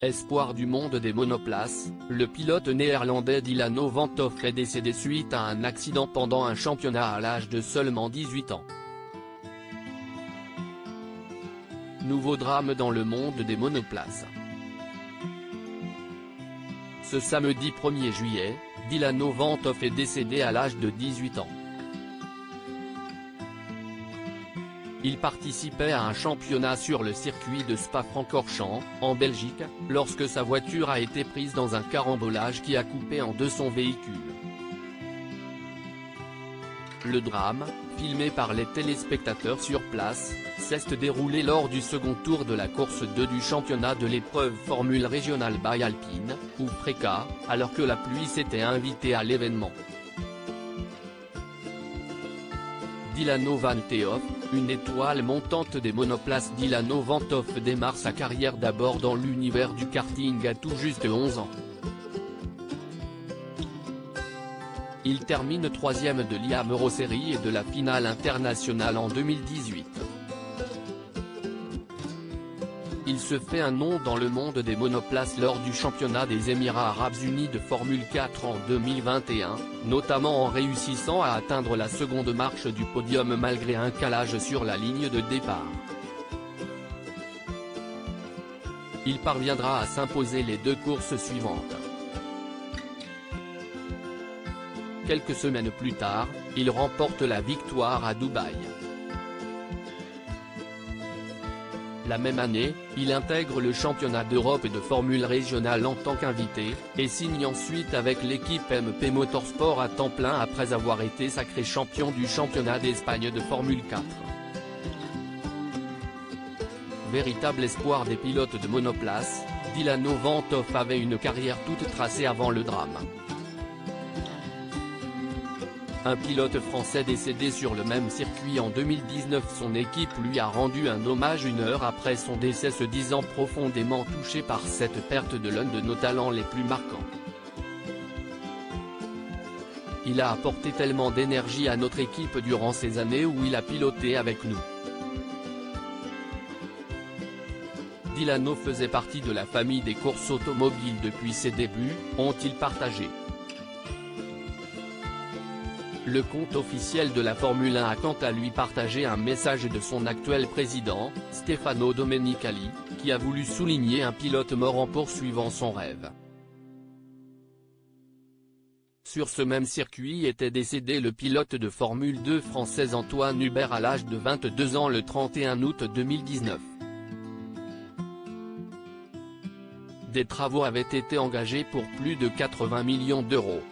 Espoir du monde des monoplaces, le pilote néerlandais Dylan van 't Hoff est décédé suite à un accident pendant un championnat à l'âge de seulement 18 ans. Nouveau drame dans le monde des monoplaces. Ce samedi 1er juillet, Dylan van 't Hoff est décédé à l'âge de 18 ans. Il participait à un championnat sur le circuit de Spa-Francorchamps, en Belgique, lorsque sa voiture a été prise dans un carambolage qui a coupé en deux son véhicule. Le drame, filmé par les téléspectateurs sur place, s'est déroulé lors du second tour de la course 2 du championnat de l'épreuve Formule Régionale by Alpine, ou FRECA, alors que la pluie s'était invitée à l'événement. Dylan van 't Hoff, une étoile montante des monoplaces. Dylan van 't Hoff démarre sa carrière d'abord dans l'univers du karting à tout juste 11 ans. Il termine 3e de l'IAM Euroseries et de la finale internationale en 2018. Il se fait un nom dans le monde des monoplaces lors du championnat des Émirats Arabes Unis de Formule 4 en 2021, notamment en réussissant à atteindre la seconde marche du podium malgré un calage sur la ligne de départ. Il parviendra à s'imposer les deux courses suivantes. Quelques semaines plus tard, il remporte la victoire à Dubaï. La même année, il intègre le championnat d'Europe et de Formule Régionale en tant qu'invité, et signe ensuite avec l'équipe MP Motorsport à temps plein après avoir été sacré champion du championnat d'Espagne de Formule 4. Véritable espoir des pilotes de monoplace, Dylan van 't Hoff avait une carrière toute tracée avant le drame. Un pilote français décédé sur le même circuit en 2019. Son équipe lui a rendu un hommage une heure après son décès, se disant profondément touché par cette perte de l'un de nos talents les plus marquants. Il a apporté tellement d'énergie à notre équipe durant ces années où il a piloté avec nous. Dylan faisait partie de la famille des courses automobiles depuis ses débuts, ont-ils partagé. Le compte officiel de la Formule 1 a quant à lui partagé un message de son actuel président, Stefano Domenicali, qui a voulu souligner un pilote mort en poursuivant son rêve. Sur ce même circuit était décédé le pilote de Formule 2 français Antoine Hubert à l'âge de 22 ans le 31 août 2019. Des travaux avaient été engagés pour plus de 80 millions d'euros.